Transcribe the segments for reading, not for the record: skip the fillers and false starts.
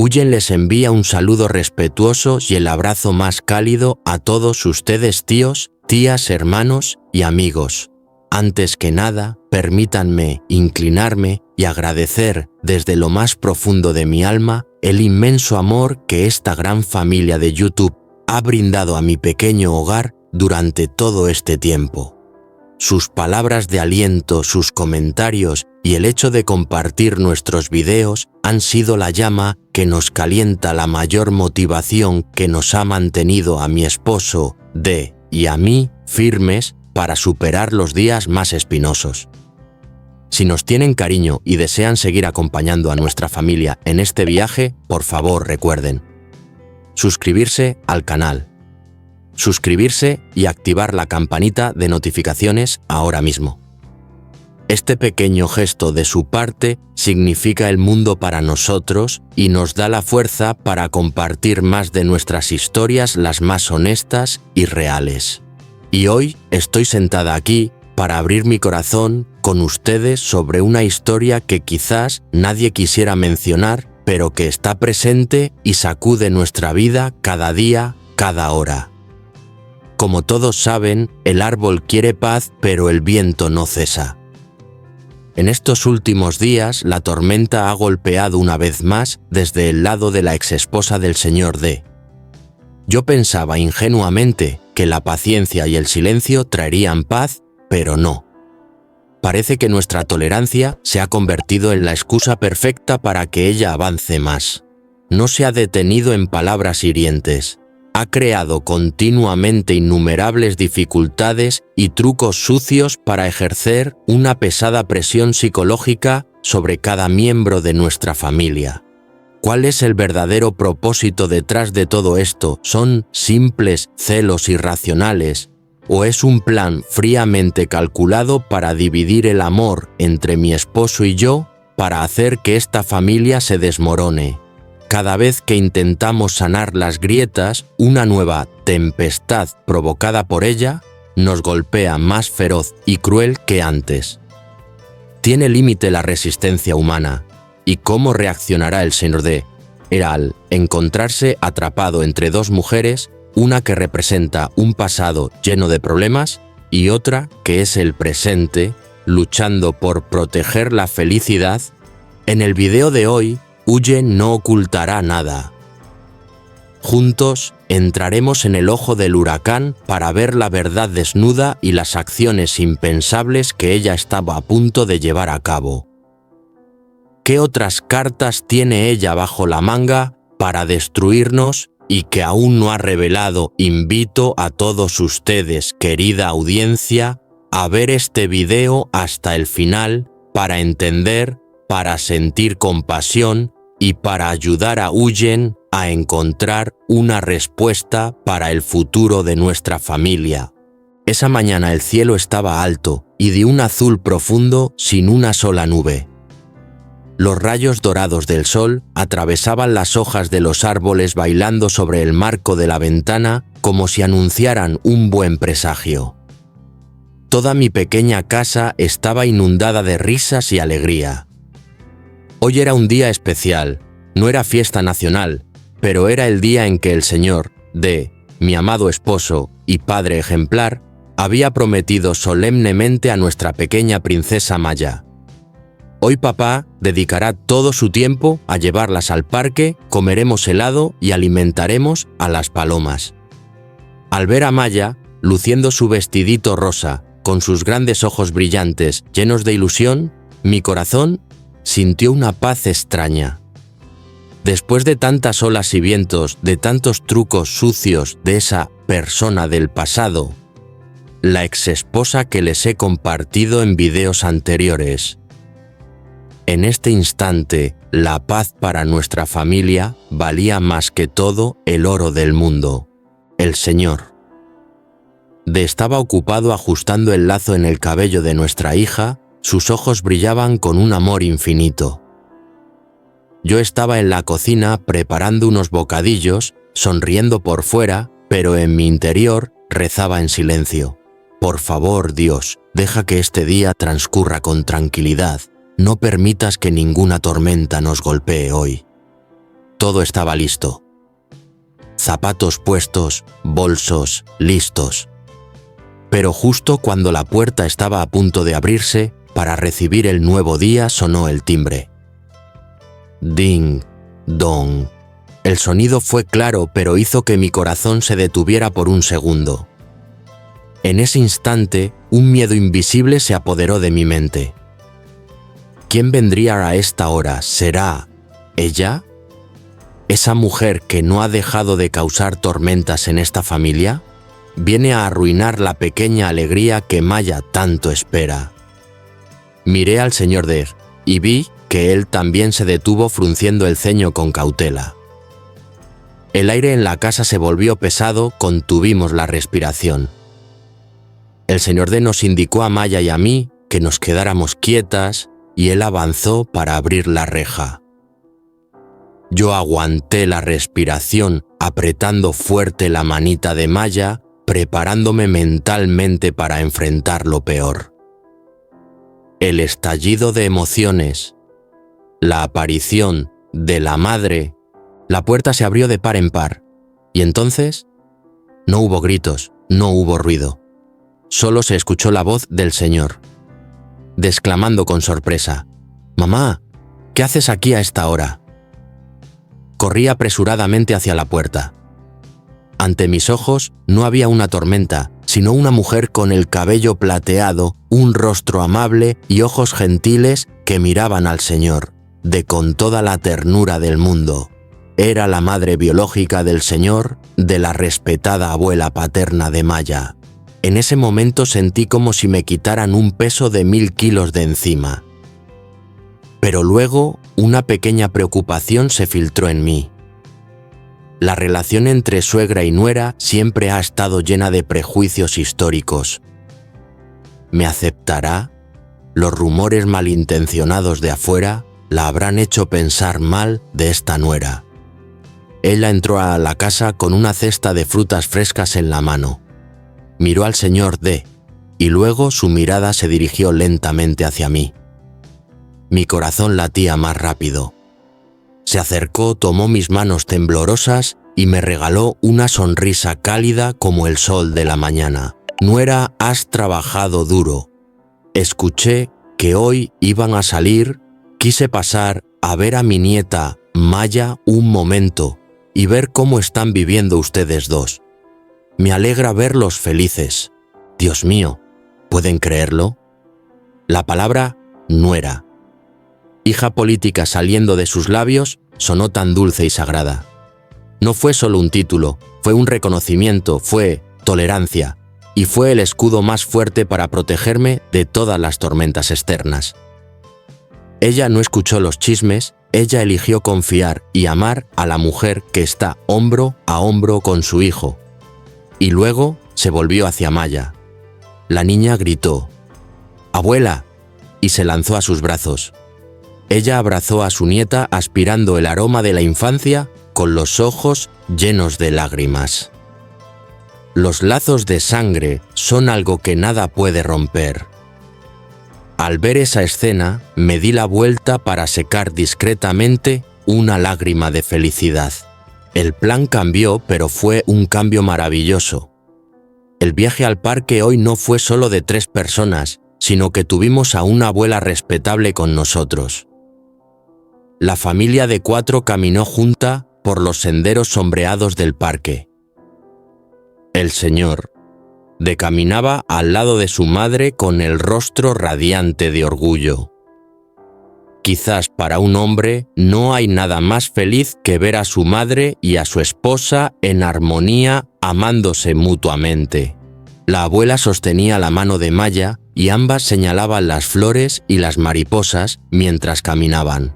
Huyen les envía un saludo respetuoso y el abrazo más cálido a todos ustedes tíos, tías, hermanos y amigos. Antes que nada, permítanme inclinarme y agradecer desde lo más profundo de mi alma el inmenso amor que esta gran familia de YouTube ha brindado a mi pequeño hogar durante todo este tiempo. Sus palabras de aliento, sus comentarios y el hecho de compartir nuestros videos han sido la llama que nos calienta, la mayor motivación que nos ha mantenido a mi esposo, y a mí firmes para superar los días más espinosos. Si nos tienen cariño y desean seguir acompañando a nuestra familia en este viaje, por favor recuerden suscribirse al canal, suscribirse y activar la campanita de notificaciones ahora mismo. Este pequeño gesto de su parte significa el mundo para nosotros y nos da la fuerza para compartir más de nuestras historias, las más honestas y reales. Y hoy estoy sentada aquí para abrir mi corazón con ustedes sobre una historia que quizás nadie quisiera mencionar, pero que está presente y sacude nuestra vida cada día, cada hora. Como todos saben, el árbol quiere paz, pero el viento no cesa. En estos últimos días, la tormenta ha golpeado una vez más desde el lado de la exesposa del señor D. Yo pensaba ingenuamente que la paciencia y el silencio traerían paz, pero no. Parece que nuestra tolerancia se ha convertido en la excusa perfecta para que ella avance más. No se ha detenido en palabras hirientes. Ha creado continuamente innumerables dificultades y trucos sucios para ejercer una pesada presión psicológica sobre cada miembro de nuestra familia. ¿Cuál es el verdadero propósito detrás de todo esto? ¿Son simples celos irracionales? ¿O es un plan fríamente calculado para dividir el amor entre mi esposo y yo, para hacer que esta familia se desmorone? Cada vez que intentamos sanar las grietas, una nueva tempestad provocada por ella nos golpea más feroz y cruel que antes. Tiene límite la resistencia humana. ¿Y cómo reaccionará el señor D? Al encontrarse atrapado entre dos mujeres, una que representa un pasado lleno de problemas y otra que es el presente, luchando por proteger la felicidad? En el video de hoy, Huyen no ocultará nada. Juntos entraremos en el ojo del huracán para ver la verdad desnuda y las acciones impensables que ella estaba a punto de llevar a cabo. ¿Qué otras cartas tiene ella bajo la manga para destruirnos y que aún no ha revelado? Invito a todos ustedes, querida audiencia, a ver este video hasta el final para entender, para sentir compasión y para ayudar a Huyen a encontrar una respuesta para el futuro de nuestra familia. Esa mañana el cielo estaba alto y de un azul profundo sin una sola nube. Los rayos dorados del sol atravesaban las hojas de los árboles bailando sobre el marco de la ventana como si anunciaran un buen presagio. Toda mi pequeña casa estaba inundada de risas y alegría. Hoy era un día especial, no era fiesta nacional, pero era el día en que el señor D, mi amado esposo y padre ejemplar, había prometido solemnemente a nuestra pequeña princesa Maya. Hoy papá dedicará todo su tiempo a llevarlas al parque, comeremos helado y alimentaremos a las palomas. Al ver a Maya, luciendo su vestidito rosa, con sus grandes ojos brillantes, llenos de ilusión, mi corazón sintió una paz extraña. Después de tantas olas y vientos, de tantos trucos sucios de esa persona del pasado, la exesposa que les he compartido en videos anteriores, en este instante, la paz para nuestra familia valía más que todo el oro del mundo, el Señor. D estaba ocupado ajustando el lazo en el cabello de nuestra hija. Sus ojos brillaban con un amor infinito. Yo estaba en la cocina preparando unos bocadillos, sonriendo por fuera, pero en mi interior rezaba en silencio. Por favor, Dios, deja que este día transcurra con tranquilidad. No permitas que ninguna tormenta nos golpee hoy. todo estaba listo. Zapatos puestos, bolsos, listos. Pero justo cuando la puerta estaba a punto de abrirse, para recibir el nuevo día sonó el timbre. Ding, dong. El sonido fue claro, pero hizo que mi corazón se detuviera por un segundo. En ese instante, un miedo invisible se apoderó de mi mente. ¿Quién vendría a esta hora? ¿Será ella? ¿Esa mujer que no ha dejado de causar tormentas en esta familia? Viene a arruinar la pequeña alegría que Maya tanto espera. Miré al señor Der y vi que él también se detuvo frunciendo el ceño con cautela. El aire en la casa se volvió pesado, contuvimos la respiración. El señor D nos indicó a Maya y a mí que nos quedáramos quietas y él avanzó para abrir la reja. Yo aguanté la respiración apretando fuerte la manita de Maya, preparándome mentalmente para enfrentar lo peor. El estallido de emociones, la aparición de la madre, la puerta se abrió de par en par, y entonces no hubo gritos, no hubo ruido. Solo se escuchó la voz del señor, exclamando con sorpresa: «Mamá, ¿qué haces aquí a esta hora?». Corrí apresuradamente hacia la puerta. Ante mis ojos no había una tormenta, sino una mujer con el cabello plateado, un rostro amable y ojos gentiles que miraban al señor, con toda la ternura del mundo. Era la madre biológica del señor, de la respetada abuela paterna de Maya. En ese momento sentí como si me quitaran un peso de 1000 kilos de encima. Pero luego una pequeña preocupación se filtró en mí. La relación entre suegra y nuera siempre ha estado llena de prejuicios históricos. ¿Me aceptará? ¿Los rumores malintencionados de afuera la habrán hecho pensar mal de esta nuera? Ella entró a la casa con una cesta de frutas frescas en la mano. Miró al señor D y luego su mirada se dirigió lentamente hacia mí. Mi corazón latía más rápido. Se acercó, tomó mis manos temblorosas y me regaló una sonrisa cálida como el sol de la mañana. «Nuera, has trabajado duro. Escuché que hoy iban a salir, quise pasar a ver a mi nieta Maya un momento y ver cómo están viviendo ustedes dos. Me alegra verlos felices. Dios mío, ¿pueden creerlo?». La palabra nuera, hija política saliendo de sus labios, sonó tan dulce y sagrada. No fue solo un título, fue un reconocimiento, fue tolerancia, y fue el escudo más fuerte para protegerme de todas las tormentas externas. Ella no escuchó los chismes, ella eligió confiar y amar a la mujer que está hombro a hombro con su hijo. Y luego se volvió hacia Maya. La niña gritó: «¡Abuela!», y se lanzó a sus brazos. Ella abrazó a su nieta aspirando el aroma de la infancia con los ojos llenos de lágrimas. Los lazos de sangre son algo que nada puede romper. Al ver esa escena, me di la vuelta para secar discretamente una lágrima de felicidad. El plan cambió, pero fue un cambio maravilloso. El viaje al parque hoy no fue solo de 3 personas, sino que tuvimos a una abuela respetable con nosotros. La familia de 4 caminó junta por los senderos sombreados del parque. El señor caminaba al lado de su madre con el rostro radiante de orgullo. Quizás para un hombre no hay nada más feliz que ver a su madre y a su esposa en armonía, amándose mutuamente. La abuela sostenía la mano de Maya y ambas señalaban las flores y las mariposas mientras caminaban.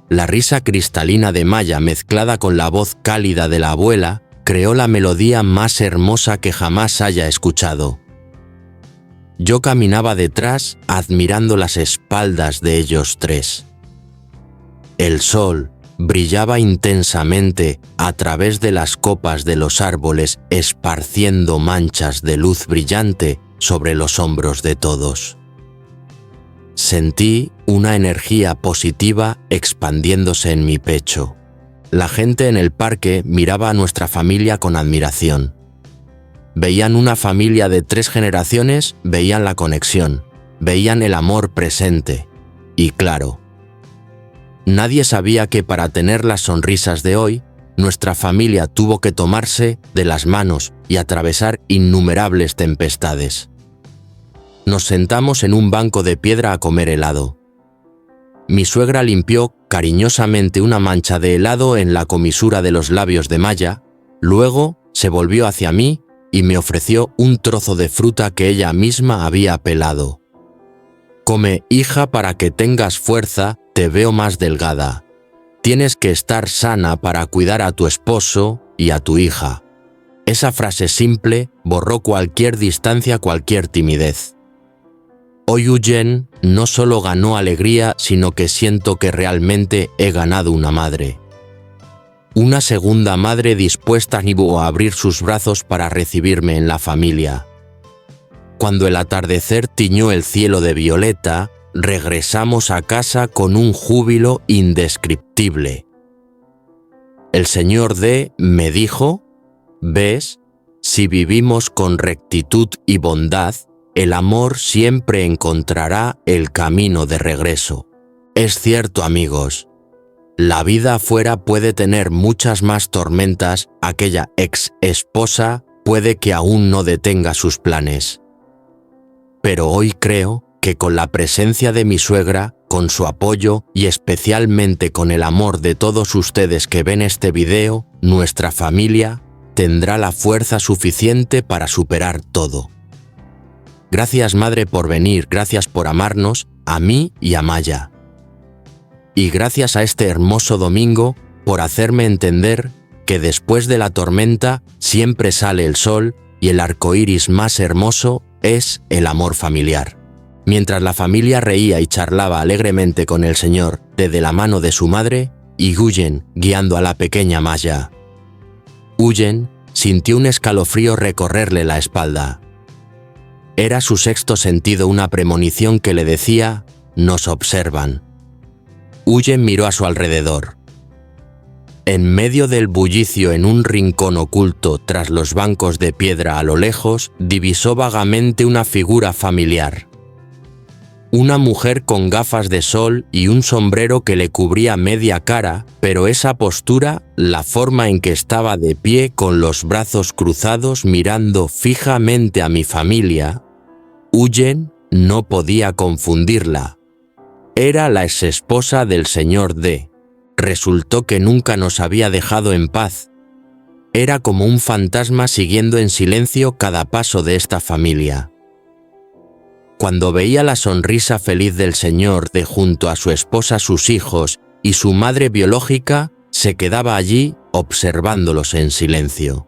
La risa cristalina de Maya mezclada con la voz cálida de la abuela creó la melodía más hermosa que jamás haya escuchado. Yo caminaba detrás admirando las espaldas de ellos 3. El sol brillaba intensamente a través de las copas de los árboles, esparciendo manchas de luz brillante sobre los hombros de todos. Sentí una energía positiva expandiéndose en mi pecho. La gente en el parque miraba a nuestra familia con admiración. Veían una familia de 3 generaciones, veían la conexión, veían el amor presente. Y claro, nadie sabía que para tener las sonrisas de hoy, nuestra familia tuvo que tomarse de las manos y atravesar innumerables tempestades. Nos sentamos en un banco de piedra a comer helado. Mi suegra limpió cariñosamente una mancha de helado en la comisura de los labios de Maya, luego se volvió hacia mí y me ofreció un trozo de fruta que ella misma había pelado. «Come, hija, para que tengas fuerza, te veo más delgada. Tienes que estar sana para cuidar a tu esposo y a tu hija». Esa frase simple borró cualquier distancia, cualquier timidez. Hoy Eugen no solo ganó alegría, sino que siento que realmente he ganado una madre. Una segunda madre dispuesta a abrir sus brazos para recibirme en la familia. Cuando el atardecer tiñó el cielo de violeta, regresamos a casa con un júbilo indescriptible. El señor D me dijo: «¿Ves? Si vivimos con rectitud y bondad, el amor siempre encontrará el camino de regreso». Es cierto, amigos. La vida afuera puede tener muchas más tormentas, aquella ex esposa puede que aún no detenga sus planes. Pero hoy creo que con la presencia de mi suegra, con su apoyo y especialmente con el amor de todos ustedes que ven este video, nuestra familia tendrá la fuerza suficiente para superar todo. Gracias, madre, por venir, gracias por amarnos, a mí y a Maya. Y gracias a este hermoso domingo por hacerme entender que después de la tormenta siempre sale el sol y el arco iris más hermoso es el amor familiar. Mientras la familia reía y charlaba alegremente con el señor de la mano de su madre y Eugen guiando a la pequeña Maya. Eugen sintió un escalofrío recorrerle la espalda. Era su sexto sentido, una premonición que le decía: «Nos observan». Eugen miró a su alrededor. En medio del bullicio, en un rincón oculto tras los bancos de piedra a lo lejos, divisó vagamente una figura familiar. Una mujer con gafas de sol y un sombrero que le cubría media cara, pero esa postura, la forma en que estaba de pie con los brazos cruzados mirando fijamente a mi familia, Eugen no podía confundirla. Era la exesposa del señor D. Resultó que nunca nos había dejado en paz. Era como un fantasma siguiendo en silencio cada paso de esta familia. Cuando veía la sonrisa feliz del señor D junto a su esposa, sus hijos y su madre biológica, se quedaba allí observándolos en silencio.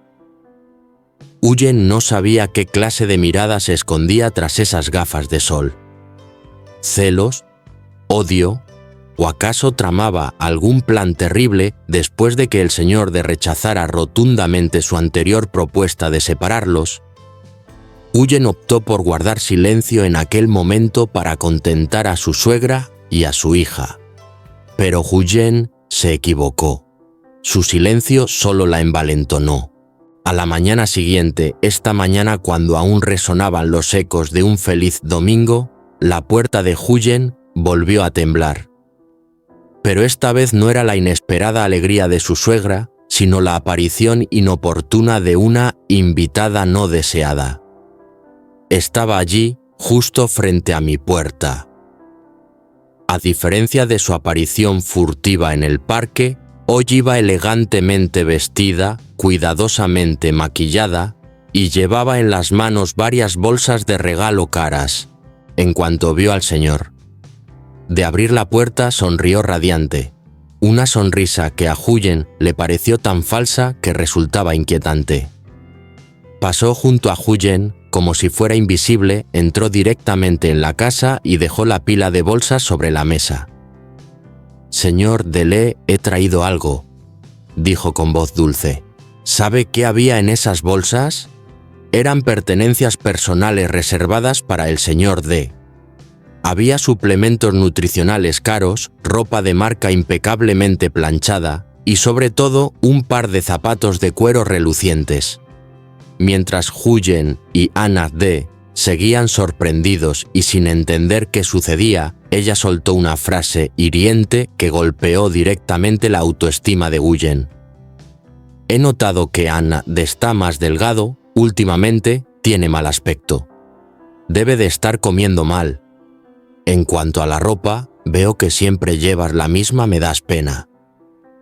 Eugen no sabía qué clase de mirada se escondía tras esas gafas de sol. ¿Celos? ¿Odio? ¿O acaso tramaba algún plan terrible después de que el señor D rechazara rotundamente su anterior propuesta de separarlos? Eugen optó por guardar silencio en aquel momento para contentar a su suegra y a su hija. Pero Eugen se equivocó. Su silencio solo la envalentonó. A la mañana siguiente, esta mañana cuando aún resonaban los ecos de un feliz domingo, la puerta de Eugen volvió a temblar. Pero esta vez no era la inesperada alegría de su suegra, sino la aparición inoportuna de una invitada no deseada. Estaba allí, justo frente a mi puerta. A diferencia de su aparición furtiva en el parque, hoy iba elegantemente vestida, cuidadosamente maquillada, y llevaba en las manos varias bolsas de regalo caras. En cuanto vio al señor de abrir la puerta, sonrió radiante. Una sonrisa que a Eugen le pareció tan falsa que resultaba inquietante. Pasó junto a Eugen, como si fuera invisible, entró directamente en la casa y dejó la pila de bolsas sobre la mesa. «Señor D, he traído algo», dijo con voz dulce. ¿Sabe qué había en esas bolsas? Eran pertenencias personales reservadas para el señor D. Había suplementos nutricionales caros, ropa de marca impecablemente planchada y sobre todo un par de zapatos de cuero relucientes. Mientras Huyen y Anna D. seguían sorprendidos y sin entender qué sucedía, ella soltó una frase hiriente que golpeó directamente la autoestima de Huyen. He notado que Anna D. está más delgado, últimamente tiene mal aspecto. Debe de estar comiendo mal. En cuanto a la ropa, veo que siempre llevas la misma, me das pena.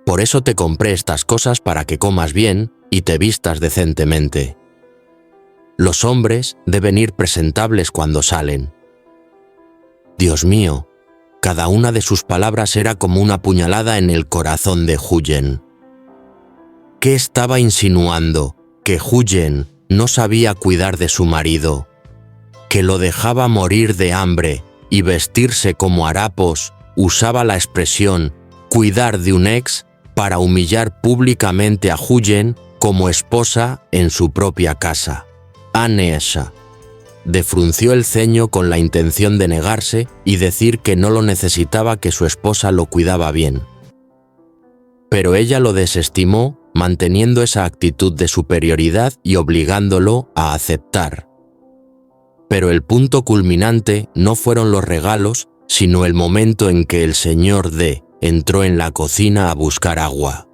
Por eso te compré estas cosas para que comas bien y te vistas decentemente. Los hombres deben ir presentables cuando salen. Dios mío, cada una de sus palabras era como una puñalada en el corazón de Huyen. ¿Qué estaba insinuando? Que Huyen no sabía cuidar de su marido, que lo dejaba morir de hambre y vestirse como harapos, usaba la expresión cuidar de un ex para humillar públicamente a Huyen como esposa en su propia casa. Anesha frunció el ceño con la intención de negarse y decir que no lo necesitaba, que su esposa lo cuidaba bien. Pero ella lo desestimó, manteniendo esa actitud de superioridad y obligándolo a aceptar. Pero el punto culminante no fueron los regalos, sino el momento en que el señor D. entró en la cocina a buscar agua.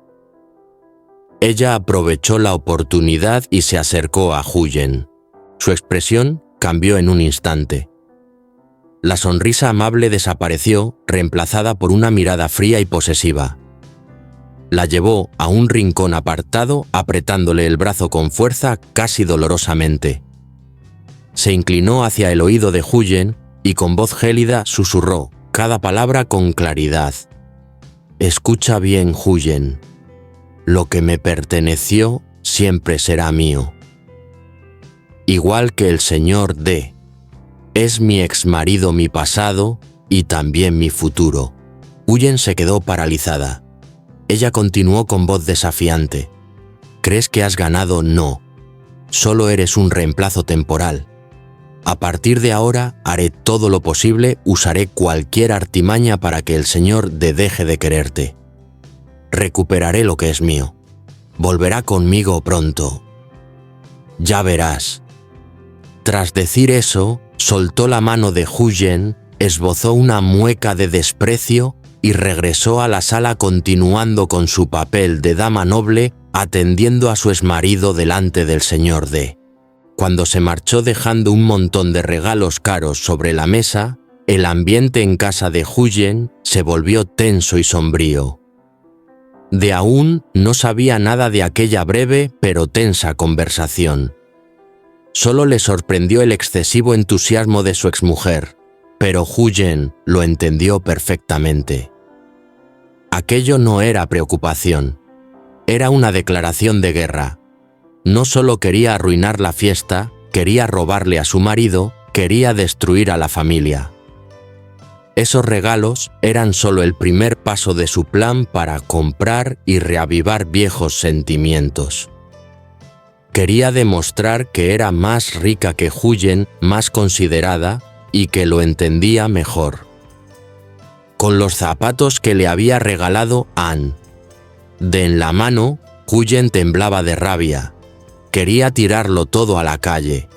Ella aprovechó la oportunidad y se acercó a Huyen. Su expresión cambió en un instante. La sonrisa amable desapareció, reemplazada por una mirada fría y posesiva. La llevó a un rincón apartado, apretándole el brazo con fuerza, casi dolorosamente. Se inclinó hacia el oído de Huyen y con voz gélida susurró cada palabra con claridad. Escucha bien, Huyen. Lo que me perteneció siempre será mío. Igual que el señor D. Es mi exmarido mi pasado y también mi futuro. Huyen se quedó paralizada. Ella continuó con voz desafiante. ¿Crees que has ganado? No. Solo eres un reemplazo temporal. A partir de ahora haré todo lo posible, usaré cualquier artimaña para que el señor D. deje de quererte. Recuperaré lo que es mío. Volverá conmigo pronto. Ya verás. Tras decir eso, soltó la mano de Huyen, esbozó una mueca de desprecio y regresó a la sala continuando con su papel de dama noble, atendiendo a su exmarido delante del señor D. Cuando se marchó dejando un montón de regalos caros sobre la mesa, el ambiente en casa de Huyen se volvió tenso y sombrío. De aún no sabía nada de aquella breve pero tensa conversación. Solo le sorprendió el excesivo entusiasmo de su exmujer, pero Huyen lo entendió perfectamente. Aquello no era preocupación, era una declaración de guerra. No solo quería arruinar la fiesta, quería robarle a su marido, quería destruir a la familia. Esos regalos eran solo el primer paso de su plan para comprar y reavivar viejos sentimientos. Quería demostrar que era más rica que Huyen, más considerada y que lo entendía mejor. Con los zapatos que le había regalado Anne D. en la mano, Huyen temblaba de rabia. Quería tirarlo todo a la calle.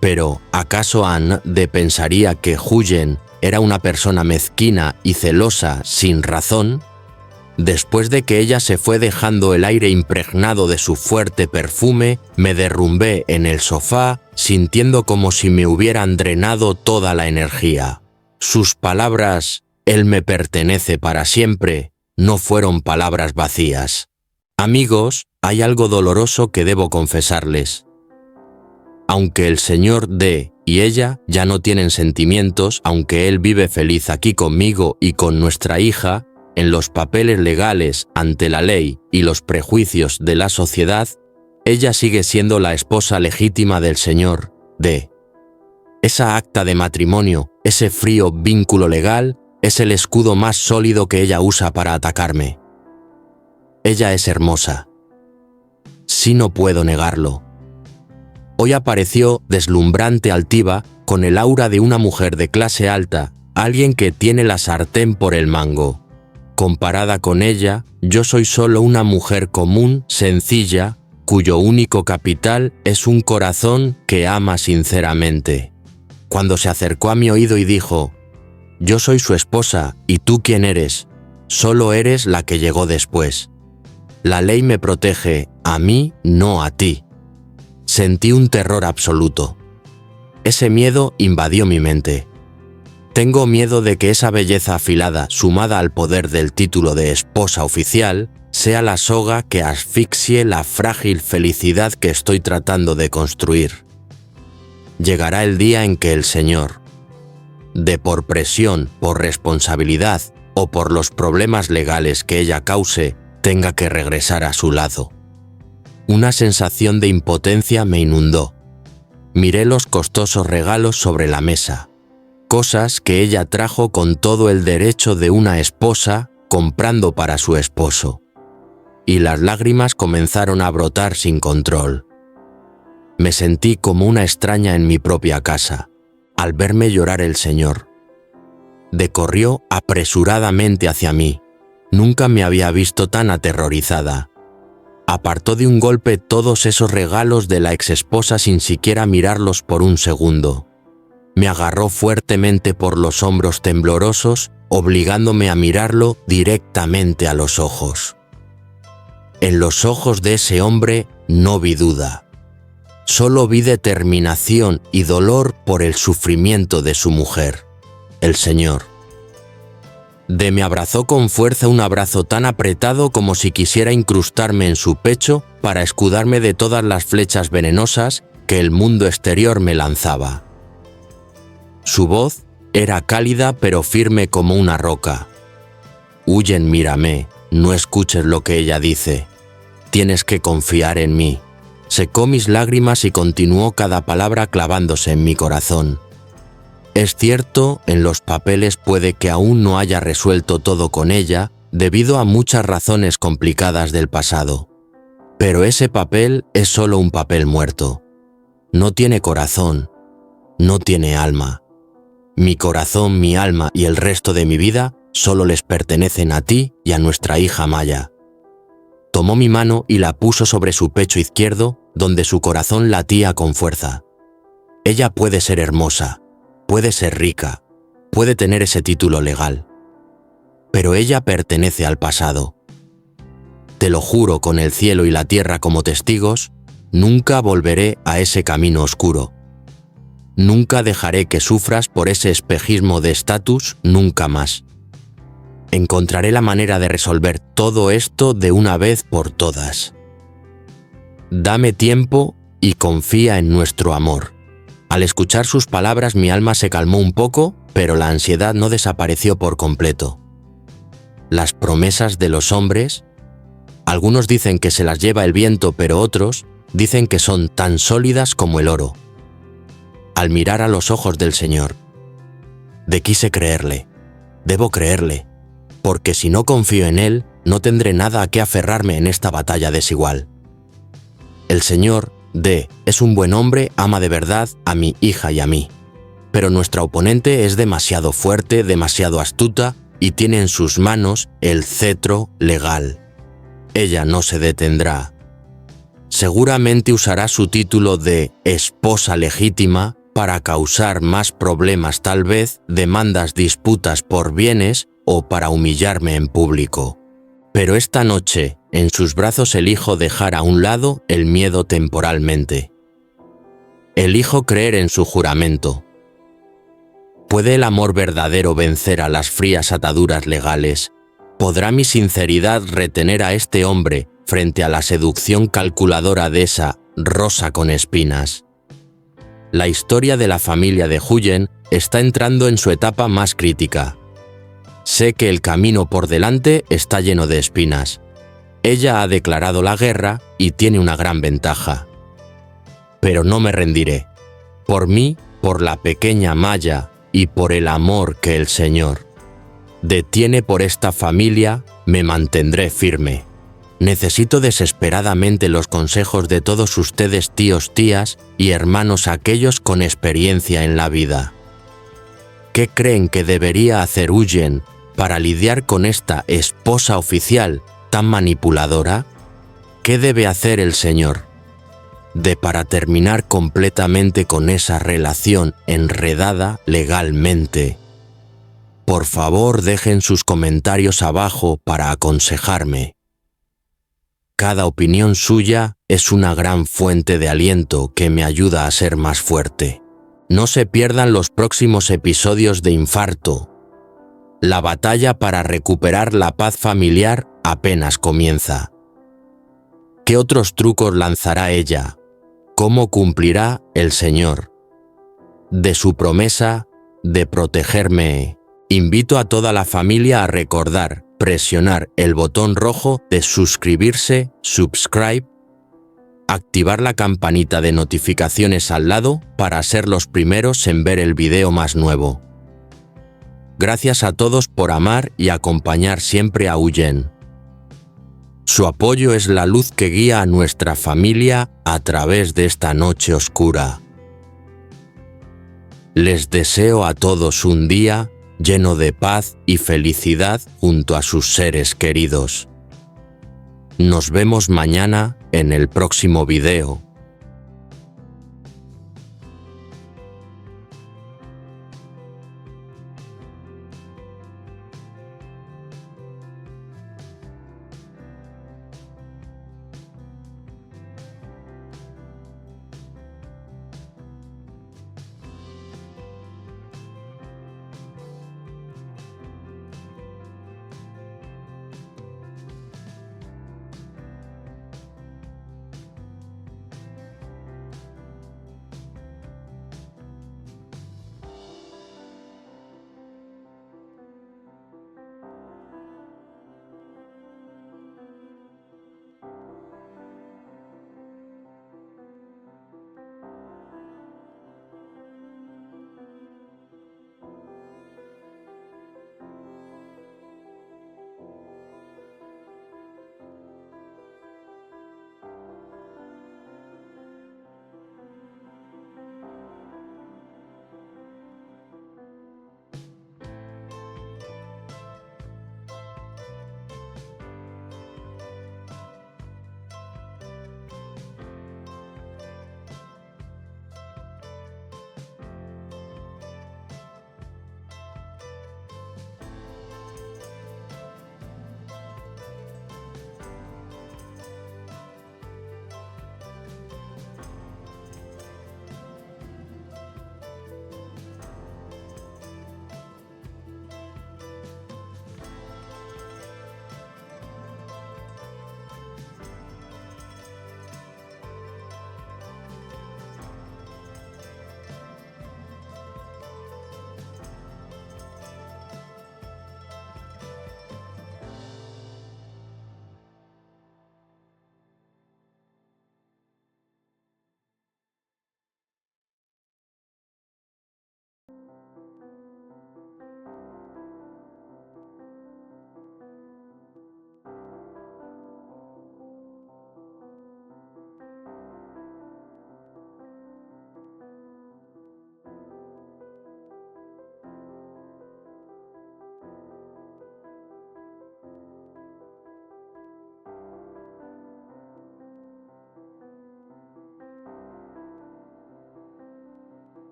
Pero, ¿acaso Anne D. pensaría que Huyen era una persona mezquina y celosa sin razón? Después de que ella se fue dejando el aire impregnado de su fuerte perfume, me derrumbé en el sofá, sintiendo como si me hubieran drenado toda la energía. Sus palabras, él me pertenece para siempre, no fueron palabras vacías. Amigos, hay algo doloroso que debo confesarles. Aunque el señor D. y ella ya no tienen sentimientos, aunque él vive feliz aquí conmigo y con nuestra hija, en los papeles legales ante la ley y los prejuicios de la sociedad, ella sigue siendo la esposa legítima del señor D. Esa acta de matrimonio, ese frío vínculo legal, es el escudo más sólido que ella usa para atacarme. Ella es hermosa. Sí, no puedo negarlo. Hoy apareció deslumbrante, altiva, con el aura de una mujer de clase alta, alguien que tiene la sartén por el mango. Comparada con ella, yo soy solo una mujer común, sencilla, cuyo único capital es un corazón que ama sinceramente. Cuando se acercó a mi oído y dijo: «Yo soy su esposa, ¿y tú quién eres? Solo eres la que llegó después. La ley me protege, a mí, no a ti». Sentí un terror absoluto. Ese miedo invadió mi mente. Tengo miedo de que esa belleza afilada, sumada al poder del título de esposa oficial, sea la soga que asfixie la frágil felicidad que estoy tratando de construir. Llegará el día en que el Señor, de por presión, por responsabilidad o por los problemas legales que ella cause, tenga que regresar a su lado. Una sensación de impotencia me inundó. Miré los costosos regalos sobre la mesa, cosas que ella trajo con todo el derecho de una esposa comprando para su esposo, y las lágrimas comenzaron a brotar sin control. Me sentí como una extraña en mi propia casa, al verme llorar el Señor. Decorrió apresuradamente hacia mí. Nunca me había visto tan aterrorizada. Apartó de un golpe todos esos regalos de la exesposa sin siquiera mirarlos por un segundo. Me agarró fuertemente por los hombros temblorosos, obligándome a mirarlo directamente a los ojos. En los ojos de ese hombre no vi duda. Solo vi determinación y dolor por el sufrimiento de su mujer, el Señor. Me abrazó con fuerza, un abrazo tan apretado como si quisiera incrustarme en su pecho para escudarme de todas las flechas venenosas que el mundo exterior me lanzaba. Su voz era cálida pero firme como una roca. «Huyen, mírame, no escuches lo que ella dice. Tienes que confiar en mí». Secó mis lágrimas y continuó cada palabra clavándose en mi corazón. Es cierto, en los papeles puede que aún no haya resuelto todo con ella, debido a muchas razones complicadas del pasado. Pero ese papel es solo un papel muerto. No tiene corazón, no tiene alma. Mi corazón, mi alma y el resto de mi vida solo les pertenecen a ti y a nuestra hija Maya. Tomó mi mano y la puso sobre su pecho izquierdo, donde su corazón latía con fuerza. Ella puede ser hermosa, puede ser rica, puede tener ese título legal. Pero ella pertenece al pasado. Te lo juro con el cielo y la tierra como testigos, nunca volveré a ese camino oscuro. Nunca dejaré que sufras por ese espejismo de estatus, nunca más. Encontraré la manera de resolver todo esto de una vez por todas. Dame tiempo y confía en nuestro amor. Al escuchar sus palabras mi alma se calmó un poco, pero la ansiedad no desapareció por completo. Las promesas de los hombres, algunos dicen que se las lleva el viento, pero otros dicen que son tan sólidas como el oro. Al mirar a los ojos del Señor, quise creerle, debo creerle, porque si no confío en Él, no tendré nada a qué aferrarme en esta batalla desigual. El Señor, es un buen hombre, ama de verdad a mi hija y a mí. Pero nuestra oponente es demasiado fuerte, demasiado astuta y tiene en sus manos el cetro legal. Ella no se detendrá. Seguramente usará su título de esposa legítima para causar más problemas, tal vez demandas, disputas por bienes o para humillarme en público. Pero esta noche, en sus brazos elijo dejar a un lado el miedo temporalmente. Elijo creer en su juramento. ¿Puede el amor verdadero vencer a las frías ataduras legales? ¿Podrá mi sinceridad retener a este hombre frente a la seducción calculadora de esa rosa con espinas? La historia de la familia de Huyen está entrando en su etapa más crítica. Sé que el camino por delante está lleno de espinas. Ella ha declarado la guerra y tiene una gran ventaja. Pero no me rendiré. Por mí, por la pequeña Maya y por el amor que el Señor detiene por esta familia, me mantendré firme. Necesito desesperadamente los consejos de todos ustedes, tíos, tías y hermanos, aquellos con experiencia en la vida. ¿Qué creen que debería hacer Huyen Para lidiar con esta esposa oficial tan manipuladora, ¿qué debe hacer el señor? Para terminar completamente con esa relación enredada legalmente. Por favor, dejen sus comentarios abajo para aconsejarme. Cada opinión suya es una gran fuente de aliento que me ayuda a ser más fuerte. No se pierdan los próximos episodios de Infarto. La batalla para recuperar la paz familiar apenas comienza. ¿Qué otros trucos lanzará ella? ¿Cómo cumplirá el Señor? De su promesa de protegerme. Invito a toda la familia a recordar presionar el botón rojo de suscribirse, subscribe, activar la campanita de notificaciones al lado para ser los primeros en ver el video más nuevo. Gracias a todos por amar y acompañar siempre a Uyen. Su apoyo es la luz que guía a nuestra familia a través de esta noche oscura. Les deseo a todos un día lleno de paz y felicidad junto a sus seres queridos. Nos vemos mañana en el próximo video.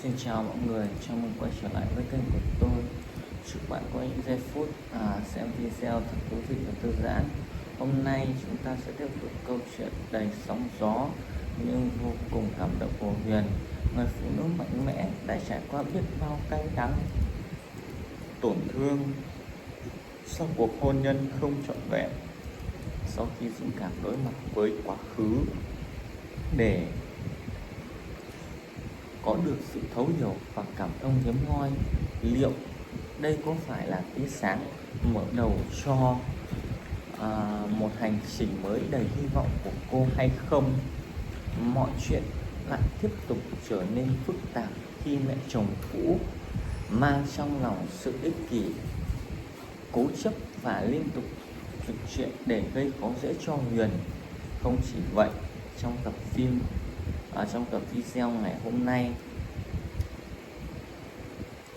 Xin chào mọi người, chào mừng quay trở lại với kênh của tôi. Chúc bạn có những giây phút xem video thật thú vị và thư giãn. Hôm nay chúng ta sẽ tiếp tục câu chuyện đầy sóng gió nhưng vô cùng cảm động của Huyền, người phụ nữ mạnh mẽ đã trải qua biết bao cay đắng, tổn thương sau cuộc hôn nhân không trọn vẹn. Sau khi dũng cảm đối mặt với quá khứ để có được sự thấu hiểu và cảm thông hiếm hoi, liệu đây có phải là tia sáng mở đầu cho một hành trình mới đầy hy vọng của cô hay không? Mọi chuyện lại tiếp tục trở nên phức tạp khi mẹ chồng cũ mang trong lòng sự ích kỷ, cố chấp và liên tục dựng chuyện để gây khó dễ cho Huyền. Không chỉ vậy, trong tập video ngày hôm nay,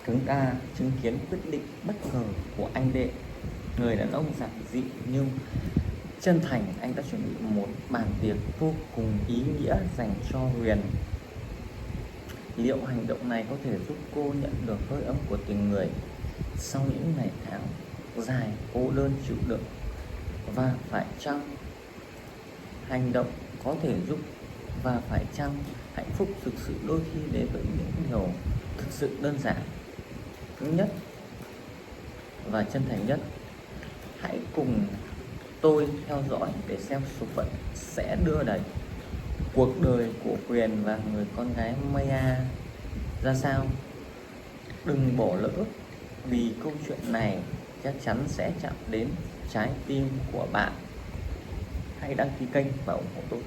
chúng ta chứng kiến quyết định bất ngờ của anh Đệ, người đàn ông giản dị nhưng chân thành. Anh đã chuẩn bị một bàn tiệc vô cùng ý nghĩa dành cho Huyền. Liệu hành động này có thể giúp cô nhận được hơi ấm của tình người sau những ngày tháng dài cô đơn chịu đựng? Và phải chăng hành động có thể giúp, và phải chăng hạnh phúc thực sự đôi khi đến với những điều thực sự đơn giản nhất và chân thành nhất? Hãy cùng tôi theo dõi để xem số phận sẽ đưa đẩy cuộc đời của Huyền và người con gái Maya ra sao. Đừng bỏ lỡ, vì câu chuyện này chắc chắn sẽ chạm đến trái tim của bạn. Hãy đăng ký kênh và ủng hộ tôi.